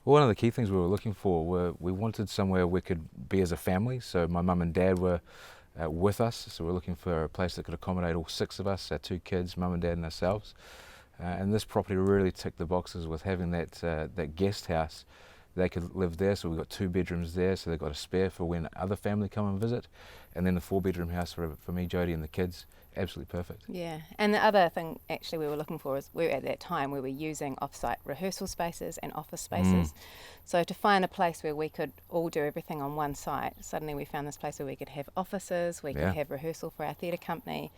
Well, one of the key things we were looking for were we wanted somewhere we could be as a family. So my mum and dad were with us, so we're looking for a place that could accommodate all 6 of us, our 2 kids, mum and dad and ourselves. And this property really ticked the boxes with having that guest house. They could live there, so we've got 2 bedrooms there, so they've got a spare for when other family come and visit. And then the 4-bedroom house for me, Jodie and the kids. Absolutely perfect. Yeah, and the other thing actually we were looking for is at that time we were using off-site rehearsal spaces and office spaces. So to find a place where we could all do everything on one site, suddenly we found this place where we could have offices, we could have rehearsal for our theatre company,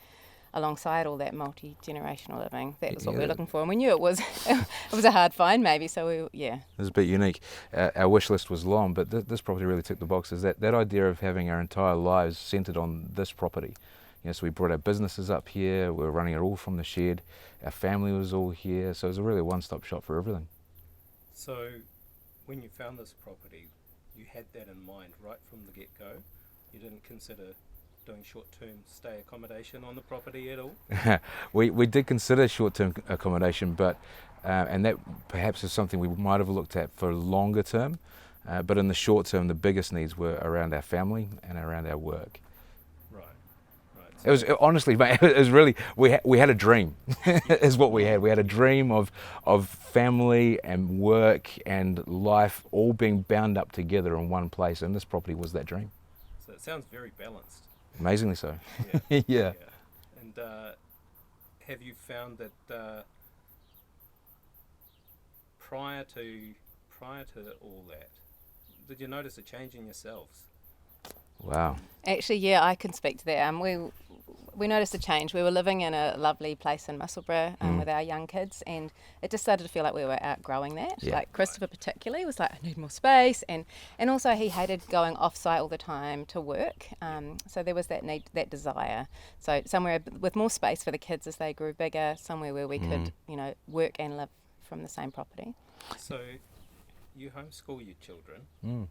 alongside all that multi-generational living. That was what we were looking for, and we knew it was a hard find maybe, so it was a bit unique. Our wish list was long, but this property really ticked the boxes. That idea of having our entire lives centred on this property. So we brought our businesses up here, we were running it all from the shed, our family was all here, so it was really a one-stop shop for everything. So when you found this property, you had that in mind right from the get-go? You didn't consider doing short-term stay accommodation on the property at all? we did consider short-term accommodation, but and that perhaps is something we might have looked at for longer term, but in the short term the biggest needs were around our family and around our work. So it was honestly, mate, it was really, we had a dream, is what we had. We had a dream of family and work and life all being bound up together in one place, and this property was that dream. So it sounds very balanced. Amazingly so. Yeah. And have you found that prior to all that, did you notice a change in yourselves? Wow. Actually, yeah, I can speak to that. We noticed a change. We were living in a lovely place in Musselburgh with our young kids, and it just started to feel like we were outgrowing that. Yeah. Like Christopher particularly was like, I need more space, and also he hated going off-site all the time to work. So there was that need, that desire. So somewhere with more space for the kids as they grew bigger, somewhere where we could, work and live from the same property. So you homeschool your children.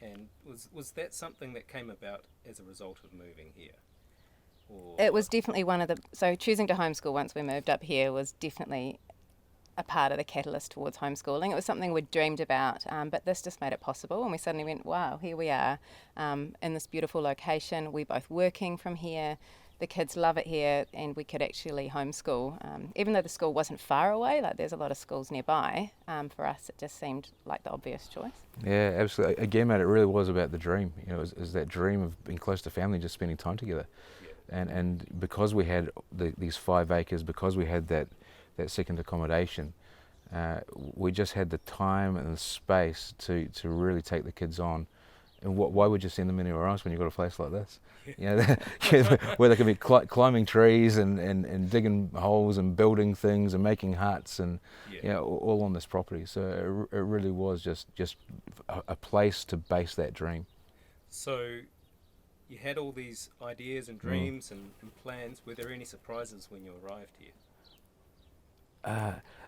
And was that something that came about as a result of moving here? It was definitely so choosing to homeschool once we moved up here was definitely a part of the catalyst towards homeschooling. It was something we'd dreamed about, but this just made it possible, and we suddenly went, wow, here we are in this beautiful location. We're both working from here. The kids love it here, and we could actually homeschool. Even though the school wasn't far away, like there's a lot of schools nearby, for us it just seemed like the obvious choice. Yeah, absolutely. Again, mate, it really was about the dream. It was that dream of being close to family, just spending time together. Yeah. And because we had these 5 acres, because we had that second accommodation, we just had the time and the space to really take the kids on. And why would you send them anywhere else when you've got a place like this? Where they can be climbing trees and digging holes and building things and making huts and all on this property. So it really was just a place to base that dream. So you had all these ideas and dreams and plans. Were there any surprises when you arrived here?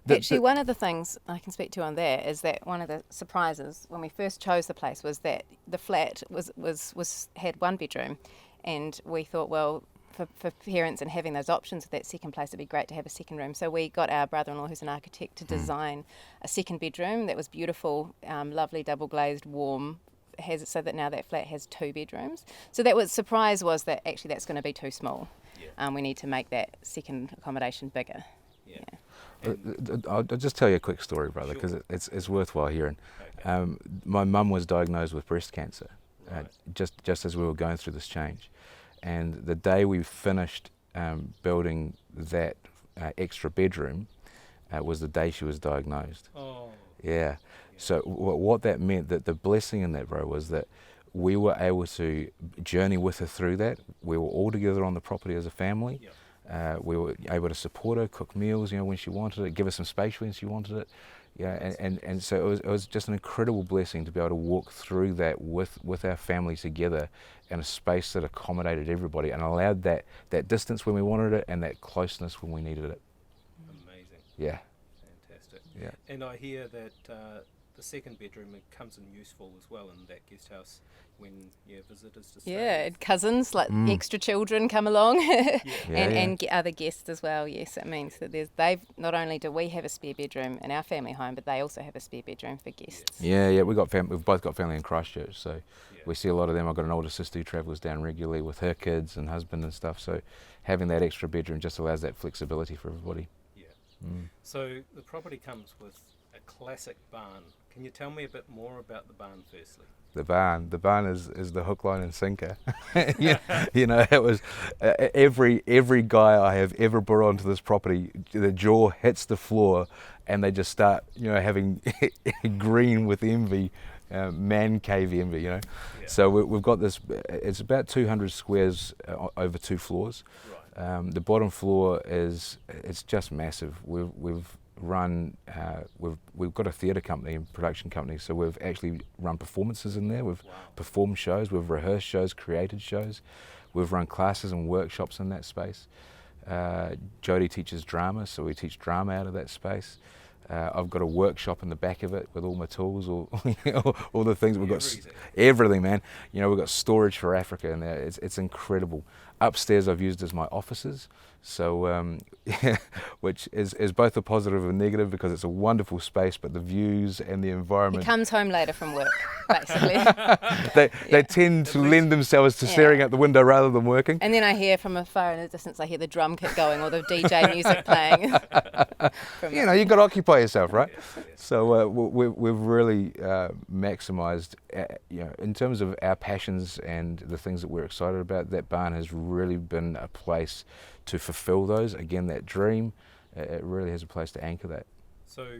Actually, one of the things I can speak to on that is that one of the surprises when we first chose the place was that the flat had 1 bedroom, and we thought, well, for parents and having those options of that second place, it'd be great to have a second room. So we got our brother-in-law, who's an architect, to design a second bedroom that was beautiful, lovely, double glazed, warm. So that now that flat has 2 bedrooms. So that was surprise was that actually that's going to be too small. We need to make that second accommodation bigger. I'll just tell you a quick story, brother, because it's worthwhile hearing. Okay. My mum was diagnosed with breast cancer, just as we were going through this change. And the day we finished building that extra bedroom was the day she was diagnosed. Oh. Yeah. So what that meant, that the blessing in that, bro, was that we were able to journey with her through that. We were all together on the property as a family. Yep. We were able to support her, cook meals, when she wanted it, give her some space when she wanted it. Yeah, and so it was just an incredible blessing to be able to walk through that with our family together in a space that accommodated everybody and allowed that distance when we wanted it and that closeness when we needed it. Amazing. Yeah. Fantastic. Yeah. And I hear that the second bedroom, it comes in useful as well in that guest house when visitors to stay. Yeah, and cousins, like Mm. extra children come along, Yeah, and get other guests as well. Yes, it means that they've not only do we have a spare bedroom in our family home, but they also have a spare bedroom for guests. Yeah, we've both got family in Christchurch, so Yeah. we see a lot of them. I've got an older sister who travels down regularly with her kids and husband and stuff, so having that extra bedroom just allows that flexibility for everybody. Yeah. Mm. So the property comes with a classic barn. Can you tell me a bit more about the barn firstly? The barn is the hook, line and sinker. You know, it was every guy I have ever brought onto this property, the jaw hits the floor and they just start, having green with envy, man cave envy, Yeah. So we've got this, it's about 200 squares over 2 floors. Right. The bottom floor it's just massive. We've got a theatre company and production company, so we've actually run performances in there. We've Wow. performed shows, we've rehearsed shows, created shows, we've run classes and workshops in that space. Jodie teaches drama, so we teach drama out of that space. I've got a workshop in the back of it with all my tools, all the things we've got, everything, man. We've got storage for Africa in there. It's incredible. Upstairs, I've used as my offices, so which is both a positive and negative because it's a wonderful space, but the views and the He environment comes home later from work, basically. they tend to lend themselves to staring out the window rather than working. And then I hear from afar in the distance, I hear the drum kit going or the DJ music playing. You've got to occupy yourself, right? Yes. So we've really maximised, in terms of our passions and the things that we're excited about. That barn has really been a place to fulfil those. Again, that dream, it really has a place to anchor that. So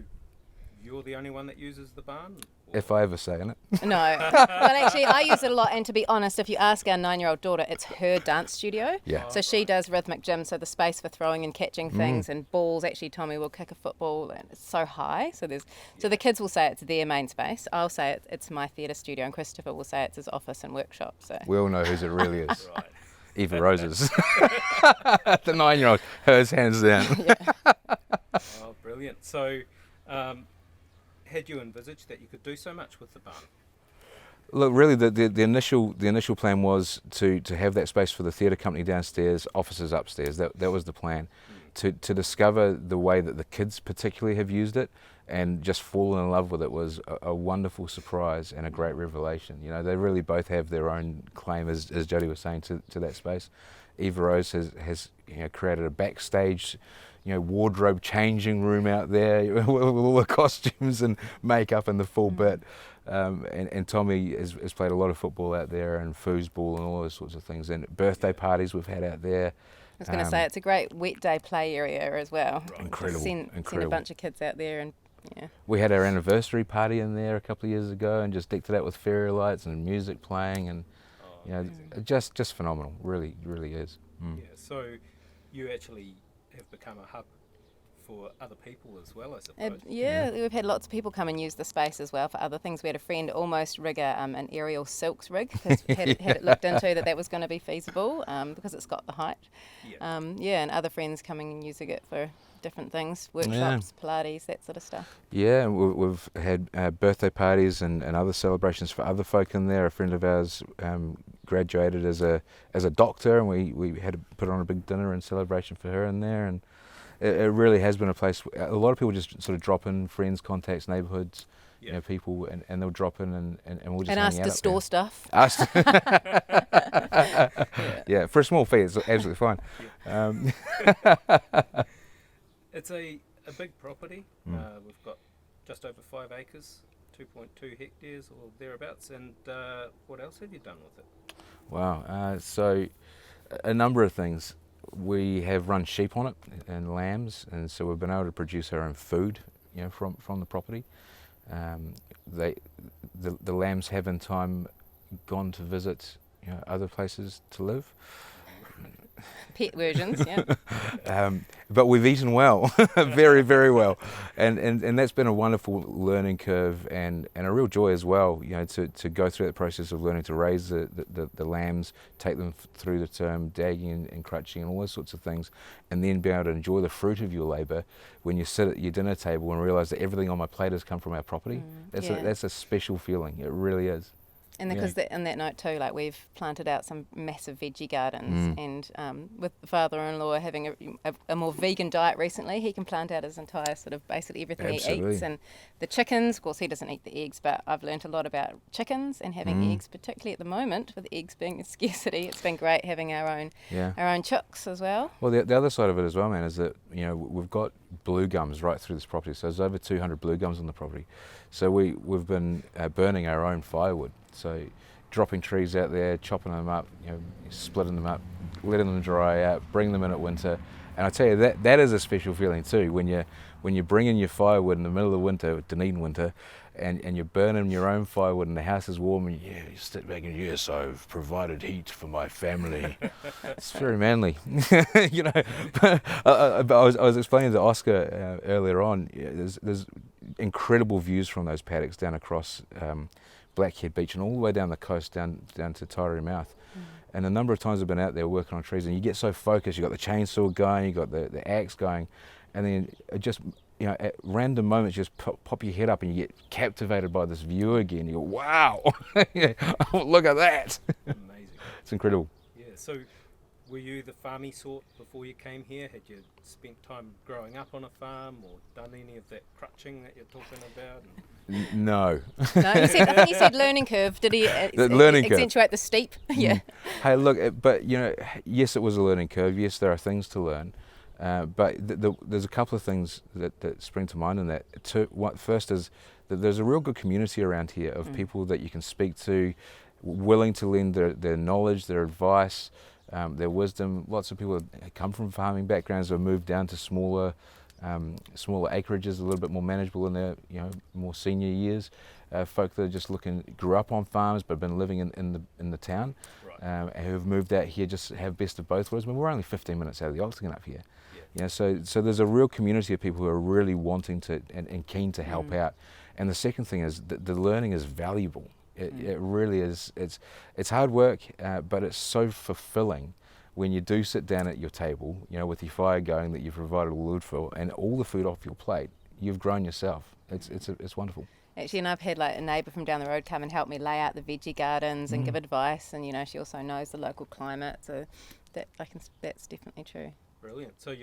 you're the only one that uses the barn? If I ever say in it. No. Well, actually, I use it a lot. And to be honest, if you ask our 9-year-old daughter, it's her dance studio. Yeah. So she does rhythmic gym, so the space for throwing and catching things and balls. Actually, Tommy will kick a football, and it's so high. So the kids will say it's their main space. I'll say it's my theatre studio, and Christopher will say it's his office and workshop. So We all know whose it really is. Right. Eva Rose's. The 9-year-old, hers hands down. Oh, brilliant. So had you envisaged that you could do so much with the barn? Look, really, the initial plan was to have that space for the theatre company downstairs, offices upstairs. That was the plan. To discover the way that the kids particularly have used it and just fall in love with it was a wonderful surprise and a great revelation. They really both have their own claim, as Jodie was saying, to that space. Eva Rose has created a backstage, wardrobe changing room out there with all the costumes and makeup and the full bit. And Tommy has played a lot of football out there and foosball and all those sorts of things. And birthday parties we've had out there. I was going to say it's a great wet day play area as well. Incredible, Send a bunch of kids out there and We had our anniversary party in there a couple of years ago and just decked it out with fairy lights and music playing and just phenomenal. Really, really is. Yeah. So you actually have become a hub for other people as well, I suppose. We've had lots of people come and use the space as well for other things. We had a friend almost rig an aerial silks rig because had it looked into that was going to be feasible because it's got the height. Yeah. And other friends coming and using it for different things, workshops, Pilates, that sort of stuff. Yeah, we've had birthday parties and other celebrations for other folk in there. A friend of ours graduated as a doctor, and we had to put on a big dinner and celebration for her in there. And it really has been a place. A lot of people just sort of drop in, friends, contacts, neighbourhoods, people, and they'll drop in and we'll just and hang ask out to up store there. stuff. Yeah, for a small fee, it's absolutely fine. It's a big property. We've got just over 5 acres, 2.2 hectares or thereabouts. And what else have you done with it? Wow. So a number of things. We have run sheep on it and lambs, and so we've been able to produce our own food, from the property. The lambs have in time gone to visit, other places to live. Pet versions, yeah. But we've eaten well, very, very well, and that's been a wonderful learning curve and a real joy as well. You know, to go through that process of learning to raise the lambs, take them through the term, dagging and crutching and all those sorts of things, and then be able to enjoy the fruit of your labour when you sit at your dinner table and realise that everything on my plate has come from our property. That's a special feeling. It really is. And because on that note too, like we've planted out some massive veggie gardens, and with the father-in-law having a more vegan diet recently, he can plant out his entire sort of basically everything he eats. And the chickens, of course, he doesn't eat the eggs, but I've learnt a lot about chickens and having eggs, particularly at the moment with eggs being a scarcity. It's been great having our own chicks as well. Well, the other side of it as well, man, is that we've got blue gums right through this property. So there's over 200 blue gums on the property. So we've been burning our own firewood. So dropping trees out there, chopping them up, splitting them up, letting them dry out, bring them in at winter. And I tell you, that is a special feeling too, when you bring in your firewood in the middle of the winter, Dunedin winter, and you're burning your own firewood and the house is warm, and you sit back and yes, I've provided heat for my family. It's very manly. But I was explaining to Oscar earlier on, there's incredible views from those paddocks down across Blackhead Beach and all the way down the coast down to Taieri Mouth. And a number of times I've been out there working on trees and you get so focused, you've got the chainsaw going, you've got the axe going, and then it just, at random moments just pop your head up and you get captivated by this view again. You go, wow, look at that. Amazing. It's incredible. Yeah, so were you the farmy sort before you came here? Had you spent time growing up on a farm or done any of that crutching that you're talking about? No. No, I think you said learning curve. Did he accentuate the steep? Yeah. Hey, look, but yes, it was a learning curve. Yes, there are things to learn, but there's a couple of things that spring to mind in that. First is that there's a real good community around here of people that you can speak to, willing to lend their knowledge, their advice, their wisdom. Lots of people have come from farming backgrounds have moved down to smaller acreages, a little bit more manageable in their more senior years. Folk that are just grew up on farms but have been living in the town, right. Who have moved out here just have best of both worlds. I mean, we're only 15 minutes out of the Octagon up here. Yeah. So there's a real community of people who are really wanting to and keen to help out. And the second thing is that the learning is valuable. It really is. It's hard work, but it's so fulfilling when you do sit down at your table, with your fire going that you've provided all the wood for, and all the food off your plate, you've grown yourself. It's wonderful. Actually, and I've had like a neighbour from down the road come and help me lay out the veggie gardens and give advice, and she also knows the local climate, so that's definitely true. Brilliant. So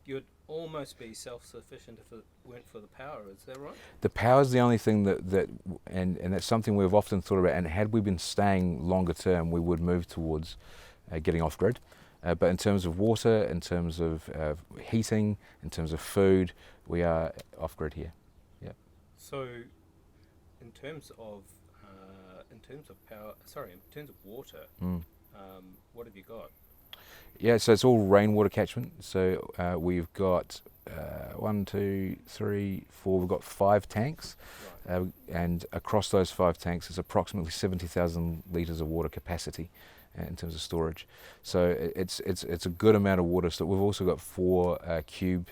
you'd almost be self-sufficient if it weren't for the power, is that right? The power is the only thing that that's something we've often thought about, and had we been staying longer term, we would move towards getting off grid. But in terms of water, in terms of heating, in terms of food, we are off grid here. Yeah. So in terms of water, what have you got? Yeah, so it's all rainwater catchment. So we've got 1, 2, 3, 4. We've got 5 tanks, right. And across those 5 tanks is approximately 70,000 litres of water capacity in terms of storage. So it's a good amount of water. So we've also got 4 cube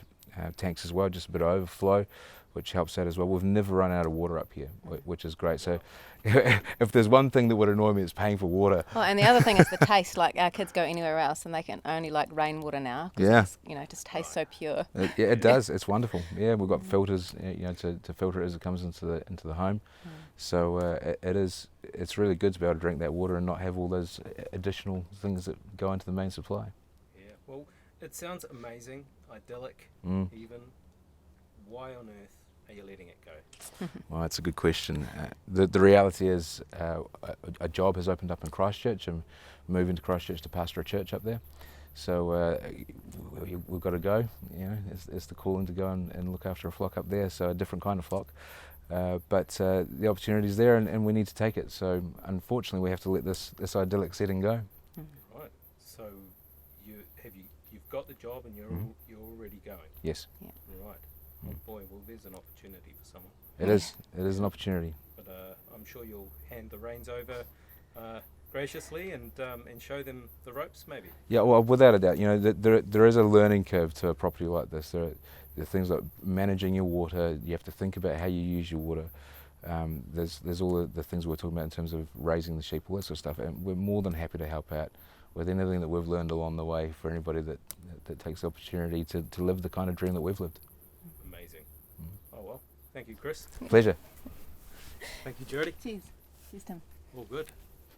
tanks as well, just a bit of overflow, which helps out as well. We've never run out of water up here, which is great. So if there's one thing that would annoy me, it's paying for water. Well, and the other thing is the taste. Like our kids go anywhere else and they can only like rainwater now. Yeah. It just tastes so pure. It does. It's wonderful. Yeah, we've got filters, to filter it as it comes into the home. So it's really good to be able to drink that water and not have all those additional things that go into the main supply. Yeah. Well, it sounds amazing, idyllic, even. Why on earth are you letting it go? Well, that's a good question. The reality is a job has opened up in Christchurch and moving to Christchurch to pastor a church up there. So we've got to go. It's the calling to go and look after a flock up there, so a different kind of flock. But the opportunity is there and we need to take it. So unfortunately we have to let this idyllic setting go. Right. So you've got the job and you're already going? Yes. Yeah. Right. Oh boy, well there's an opportunity for someone. It is an opportunity. But I'm sure you'll hand the reins over graciously and show them the ropes maybe. Yeah, well, without a doubt, you know, there is a learning curve to a property like this. There are things like managing your water. You have to think about how you use your water. There's all the things we're talking about in terms of raising the sheep, all that sort of stuff, and we're more than happy to help out with anything that we've learned along the way for anybody that takes the opportunity to live the kind of dream that we've lived. Amazing. Oh well, thank you, Kris. Pleasure. Thank you, Jodie. Cheers. Cheers, Tim. All good.